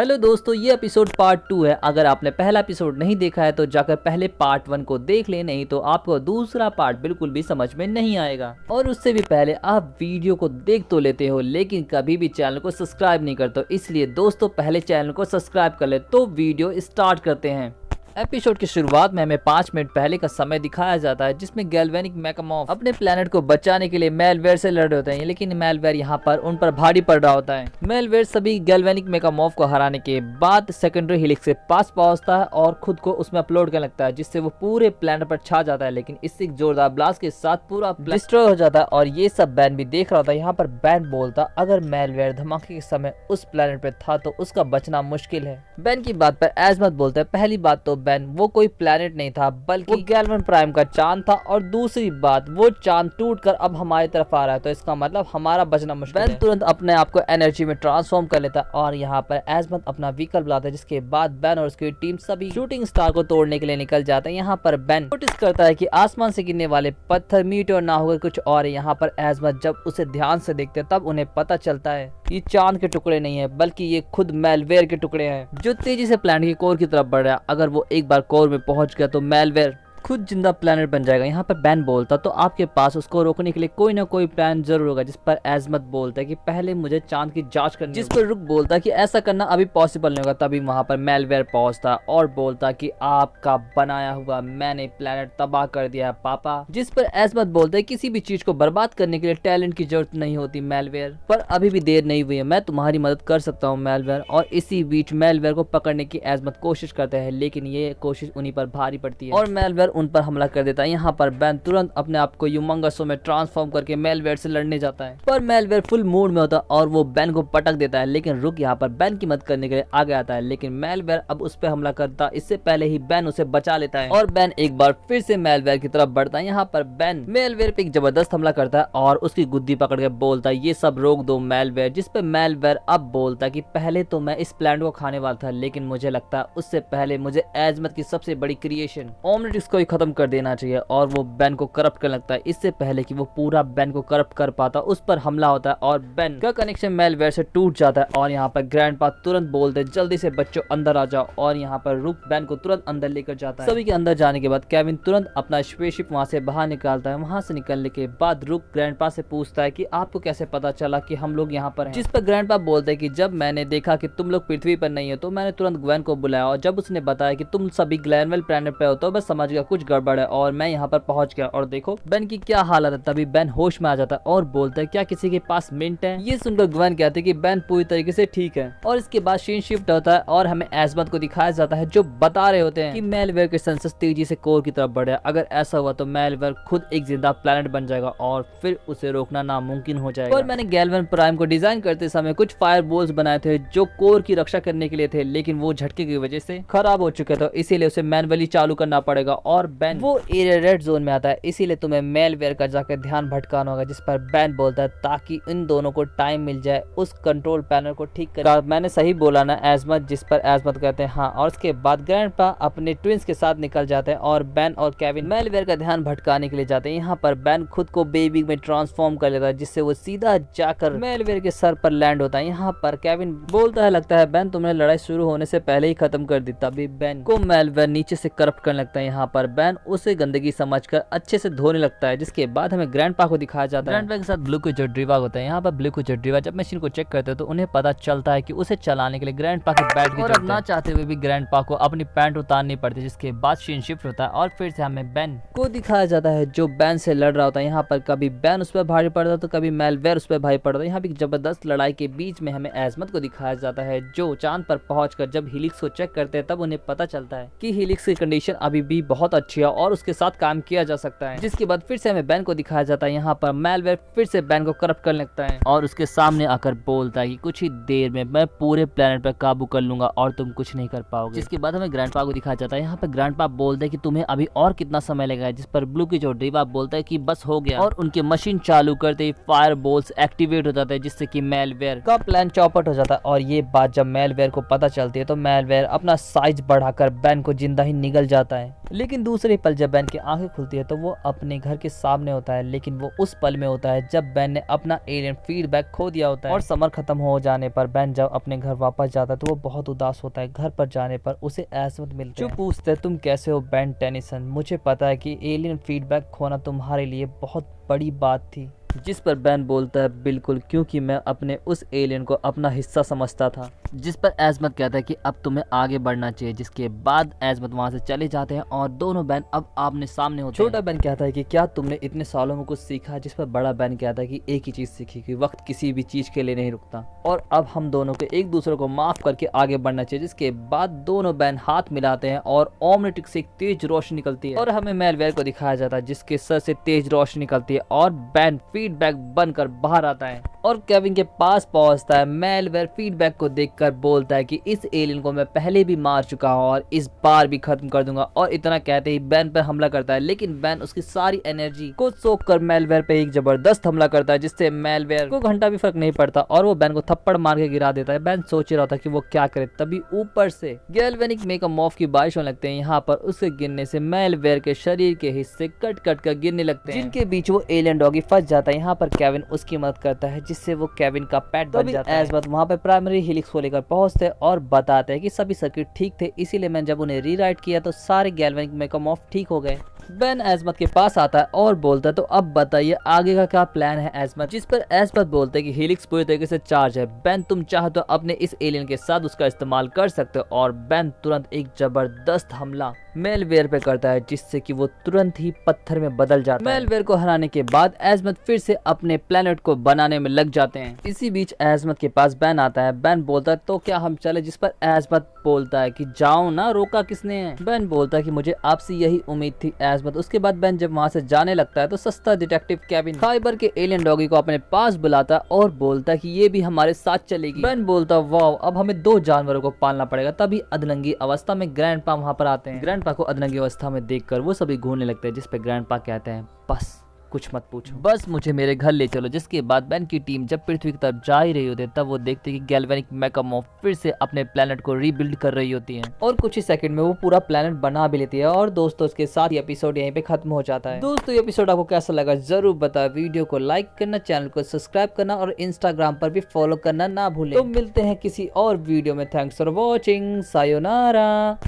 Hello दोस्तों, ये episode part 2 है। अगर आपने पहला एपिसोड नहीं देखा है तो जाकर पहले पार्ट 1 को देख ले, नहीं तो आपको दूसरा पार्ट बिल्कुल भी समझ में नहीं आएगा। और उससे भी पहले आप वीडियो को देख तो लेते हो लेकिन कभी भी चैनल को सब्सक्राइब नहीं करते, इसलिए दोस्तों पहले चैनल को सब्सक्राइब कर ले। तो वीडियो स्टार्ट करते हैं। एपिसोड की शुरुआत में हमें 5 मिनट पहले का समय दिखाया जाता है जिसमें गैल्वेनिक मैकामॉर्फ अपने प्लेनेट को बचाने के लिए मेलवेयर से लड़ रहे होते हैं, लेकिन मेलवेयर यहाँ पर उन पर भारी पड़ रहा होता है। मेलवेयर सभी गैल्वेनिक मैकामॉर्फ को हराने के बाद सेकेंडरी हेलिक्स के पास पहुंचता है और खुद को उसमें अपलोड करने लगता है, जिससे वो पूरे प्लेनेट पर छा जाता है। लेकिन इससे जोरदार ब्लास्ट के साथ पूरा डिस्ट्रॉय हो जाता है और ये सब बैन भी देख रहा होता है। यहाँ पर बैन बोलता, अगर मेलवेयर धमाके के समय उस प्लेनेट पर था तो उसका बचना मुश्किल है। बैन की बात पर एजमत बोलता है, पहली बात तो बैन वो कोई प्लेनेट नहीं था बल्कि वो गैल्वन प्राइम का चांद था, और दूसरी बात वो चांद टूटकर अब हमारी तरफ आ रहा है, तो इसका मतलब हमारा बचना मुश्किल है। बैन तुरंत अपने आप को एनर्जी में ट्रांसफॉर्म कर लेता है और यहाँ पर एजमत अपना व्हीकल बुलाता है, जिसके बाद बैन और उसकी टीम सभी शूटिंग स्टार को तोड़ने के लिए निकल जाते हैं। यहाँ पर बैन नोटिस करता है कि आसमान से गिरने वाले पत्थर मीटर ना होकर कुछ और है। यहाँ पर एजमत जब उसे ध्यान से देखते हैं तब उन्हें पता चलता है ये चांद के टुकड़े नहीं है बल्कि ये खुद मेलवेयर के टुकड़े हैं जो तेजी से प्लैनेट की कोर की तरफ बढ़ रहा है। अगर वो एक बार कोर में पहुंच गया तो मेलवेयर खुद जिंदा प्लेनेट बन जाएगा। यहाँ पर बैन बोलता, तो आपके पास उसको रोकने के लिए कोई ना कोई प्लान जरूर होगा। जिस पर एजमत बोलता है कि पहले मुझे चांद की जांच करनी, जिस पर रुक बोलता है कि ऐसा करना अभी पॉसिबल नहीं होगा। तभी वहां पर मेलवेयर पहुंचता और बोलता कि आपका बनाया हुआ मैंने प्लेनेट तबाह कर दिया पापा। जिस पर एजमत बोलता है किसी भी चीज को बर्बाद करने के लिए टैलेंट की जरूरत नहीं होती मेलवेयर, पर अभी भी देर नहीं हुई है, मैं तुम्हारी मदद कर सकता हूँ मेलवेयर। और इसी बीच मेलवेयर को पकड़ने की एजमत कोशिश करते हैं, लेकिन ये कोशिश उन्हीं पर भारी पड़ती है और मेलवेयर उन पर हमला कर देता है। यहाँ पर बैन तुरंत अपने आप को ह्यूमंगसो में ट्रांसफॉर्म करके मेलवेयर से लड़ने जाता है, पर मेलवेयर फुल मूड में होता है और वो बैन को पटक देता है। लेकिन रुक यहाँ पर बैन की मदद करने के लिए आगे आता है, लेकिन मेलवेयर अब उस पर हमला करता है। इससे पहले ही बैन उसे बचा लेता है और बैन एक बार फिर से मेलवेयर की तरफ बढ़ता है। यहाँ पर बैन मेलवेयर पे एक जबरदस्त हमला करता है और उसकी गुद्दी पकड़ के बोलता है ये सब रोक दो मेलवेयर। जिस पे मेलवेयर अब बोलता है कि पहले तो मैं इस प्लैनेट को खाने वाला था, लेकिन मुझे लगता है उससे पहले मुझे एजमत की सबसे बड़ी क्रिएशन ओमनिट्रिक्स को ही खत्म कर देना चाहिए। और वो बैन को करप्ट करने लगता है। इससे पहले कि वो पूरा बैन को करप्ट कर पाता उस पर हमला होता है और बैन का कनेक्शन मेलवेयर से टूट जाता है। और यहाँ पर ग्रैंडपा तुरंत बोलते हैं जल्दी से बच्चों अंदर आ जाओ, और यहाँ पर रुक बैन को तुरंत अंदर लेकर जाता है। सभी के अंदर जाने के बाद केविन तुरंत अपना स्पेसशिप वहां से बाहर निकालता है। वहां से निकलने के बाद रुक ग्रैंडपा से पूछता है कि आपको कैसे पता चला कि हम लोग यहाँ पर हैं। जिस पर ग्रैंडपा बोलते हैं कि जब मैंने देखा कि तुम लोग पृथ्वी पर नहीं हो तो मैंने तुरंत ग्वेन को बुलाया, और जब उसने बताया कि तुम सभी ग्लैनवेल प्लैनेट पे हो तो मैं समझ गया कुछ गड़बड़ है और मैं यहाँ पर पहुंच गया। और देखो बैन की क्या हालत है। तभी बैन होश में आ जाता है और बोलता है क्या किसी के पास मिंट है। ये सुनकर ग्वेन कहते हैं कि बैन पूरी तरीके से ठीक है। और इसके बाद सीन शिफ्ट होता है और हमें एजमत को दिखाया जाता है जो बता रहे होते हैं कि मेलवेयर के सेंसस तेजी से कोर की तरफ बढ़े। अगर ऐसा हुआ तो मेलवेयर खुद एक जिंदा प्लैनेट बन जाएगा और फिर उसे रोकना नामुमकिन हो जाएगा। और मैंने गैल्वन प्राइम को डिजाइन करते समय कुछ फायर बोल्स बनाए थे जो कोर की रक्षा करने के लिए थे, लेकिन वो झटके की वजह से खराब हो चुके थे, इसीलिए उसे मैनुअली चालू करना पड़ेगा। और बैन वो एरिया रेड जोन में आता है, इसीलिए तुम्हें मेलवेयर का जाकर ध्यान भटकाना होगा। जिस पर बैन बोलता है ताकि इन दोनों को टाइम मिल जाए उस कंट्रोल पैनल को ठीक कर। मैंने सही बोला ना एजमत? जिस पर एजमत कहते हैं हाँ। और उसके बाद ग्रैंडपा अपने ट्विंस के साथ निकल जाते हैं और बैन और केविन मेलवेयर का ध्यान भटकाने के लिए जाते हैं। यहाँ पर बैन खुद को बेबी में ट्रांसफॉर्म कर लेता है, जिससे वो सीधा जाकर मेलवेयर के सर पर लैंड होता है। यहाँ पर केविन बोलता है लगता है बैन तुमने लड़ाई शुरू होने से पहले ही खत्म कर दी। तभी बैन को मेलवेयर नीचे से करप्ट करने लगता है। यहाँ पर बैन उसे गंदगी समझकर अच्छे से धोने लगता है। जिसके बाद हमें ग्रैंडपा को दिखाया जाता है। ग्रैंडपा के साथ ब्लू को जो ड्रीवा होता है। यहाँ पर ब्लू को जो ड्रीवा जब मशीन को चेक करते हैं तो उन्हें पता चलता है कि उसे चलाने के लिए ग्रैंडपा की बैट की जरूरत है। ना चाहते हुए भी ग्रैंडपा को अपनी पैंट उतारनी पड़ती है। जिसके बाद सीन शिफ्ट होता है और फिर से हमें बैन को दिखाया जाता है जो बैन से लड़ रहा होता है। यहाँ पर कभी बैन उस पर भारी पड़ता है तो कभी मेलवेयर उस पर भारी पड़ता है। यहाँ भी जबरदस्त लड़ाई के बीच में हमें एजमत को दिखाया जाता है जो चांद पर पहुंचकर जब हीलिक्स को चेक करते हैं तब उन्हें पता चलता है कि हीलिक्स की कंडीशन अभी भी बहुत अच्छी है और उसके साथ काम किया जा सकता है। जिसके बाद फिर से हमें बैन को दिखाया जाता है। यहाँ पर मेलवेयर फिर से बैन को करप्ट करने लगता है और उसके सामने आकर बोलता है कि कुछ ही देर में मैं पूरे प्लेनेट पर काबू कर लूंगा और तुम कुछ नहीं कर पाओगे। जिसके बाद हमें ग्रैंडपा को दिखाया जाता है। यहाँ पर ग्रैंडपा बोलते हैं कि तुम्हें अभी और कितना समय लगेगा। जिस पर ब्लू की जो ड्रीवा बोलता है कि बस हो गया, और उनके मशीन चालू करते ही फायर बोल्स एक्टिवेट हो जाता है, जिससे कि मेलवेयर का प्लान चौपट हो जाता है। और ये बात जब मेलवेयर को पता चलती है तो मेलवेयर अपना साइज बढ़ाकर बैन को जिंदा ही निगल जाता है। लेकिन दूसरे पल जब बेन की आंखें खुलती है तो वो अपने घर के सामने होता है, लेकिन वो उस पल में होता है जब बेन ने अपना एलियन फीडबैक खो दिया होता है। और समर खत्म हो जाने पर बेन जब अपने घर वापस जाता है तो वो बहुत उदास होता है। घर पर जाने पर उसे एज़मत मिलती है जो पूछते हैं तुम कैसे हो बेन टेनिसन, मुझे पता है कि एलियन फीडबैक खोना तुम्हारे लिए बहुत बड़ी बात थी। जिस पर बेन बोलता है बिल्कुल, क्योंकि मैं अपने उस एलियन को अपना हिस्सा समझता था। जिस पर एज़मत कहता है कि अब तुम्हें आगे बढ़ना चाहिए, जिसके बाद एज़मत वहां से चले जाते हैं और दोनों बेन अब आमने सामने होते हैं। छोटा बेन कहता है कि क्या तुमने इतने सालों में कुछ सीखा, जिस पर बड़ा बेन कहता है कि एक ही चीज सीखी कि वक्त किसी भी चीज के लिए नहीं रुकता और अब हम दोनों को एक दूसरे को माफ करके आगे बढ़ना चाहिए। जिसके बाद दोनों बेन हाथ मिलाते हैं और ओमनिट्रिक से एक तेज रोशनी निकलती है और हमें मेलवेयर को दिखाया जाता है जिसके सर से तेज रोशनी निकलती है और बेन फीडबैक बनकर बाहर आता है और केविन के पास पहुंचता है। मेलवेयर फीडबैक को देखकर बोलता है कि इस एलियन को मैं पहले भी मार चुका हूं और इस बार भी खत्म कर दूंगा। और इतना कहते ही बेन पर हमला करता है, लेकिन बेन उसकी सारी एनर्जी को सोख कर मेलवेयर पे एक जबरदस्त हमला करता है जिससे मेलवेयर को घंटा भी फर्क नहीं पड़ता और वो बेन को थप्पड़ मार के गिरा देता है। बेन सोच रहा था कि वो क्या करे, तभी ऊपर से गैल्वेनिक मेगामॉर्फ की बारिश होने लगते हैं। यहाँ पर उसके गिरने से मेलवेयर के शरीर के हिस्से कट कट कर गिरने लगते हैं जिनके बीच वो एलियन डॉगी फंस जाता है। यहाँ पर केविन उसकी मदद करता है जिससे वो केविन का पेट बन जाता है। एज़मत वहाँ पे प्राइमरी हेलिक्स को लेकर पहुंचते और बताते हैं कि सभी सर्किट ठीक थे, इसीलिए मैंने जब उन्हें रीराइट किया तो सारे गैल्वेनिक मेगामॉर्फ ठीक हो गए। बेन एज़मत के पास आता है और बोलता है तो अब बताइए आगे का क्या प्लान है एज़मत। जिस पर एज़मत बोलते हैं कि हेलिक्स पूरी तरीके से चार्ज है, बेन तुम चाहो तो अपने इस एलियन के साथ उसका इस्तेमाल कर सकते हो। और बेन तुरंत एक जबरदस्त हमला मेलवेयर पे करता है जिससे कि वो तुरंत ही पत्थर में बदल जाता है। मेलवेयर को हराने के बाद एज़मत फिर से अपने प्लेनेट को बनाने में लग जाते हैं। इसी बीच एज़मत के पास बेन आता है। बेन बोलता है तो क्या हम चले, जिस पर एज़मत बोलता है कि जाओ ना, रोका किसने है। बेन बोलता है कि मुझे आपसे यही उम्मीद थी एज़मत। उसके बाद बेन जब वहां से जाने लगता है तो सस्ता डिटेक्टिव केविन खाइबर के एलियन डॉगी को अपने पास बुलाता है और बोलता है कि ये भी हमारे साथ चलेगी। बेन बोलता है वाह, अब हमें 2 जानवरों को पालना पड़ेगा। तभी अधलंगी अवस्था में ग्रैंडपा वहां पर आते हैं। ग्रैंडपा को अधलंगी अवस्था में देखकर वो सभी घूरने लगते हैं, जिस पे ग्रैंडपा कहते हैं बस कुछ मत पूछो, बस मुझे मेरे घर ले चलो। जिसके बाद बेन की टीम जब पृथ्वी की तरफ जा ही रही होती है तब वो देखते हैं कि गैल्वेनिक मेगामॉर्फ फिर से अपने प्लेनेट को रीबिल्ड कर रही होती है और कुछ ही सेकंड में वो पूरा प्लेनेट बना भी लेती है। और दोस्तों इसके साथ ये एपिसोड यहीं पे खत्म हो जाता है। दोस्तों ये एपिसोड आपको कैसा लगा जरूर बताएं। वीडियो को लाइक करना, चैनल को सब्सक्राइब करना और इंस्टाग्राम पर भी फॉलो करना ना भूलें। तो मिलते हैं किसी और वीडियो में। Thanks for watching, sayonara.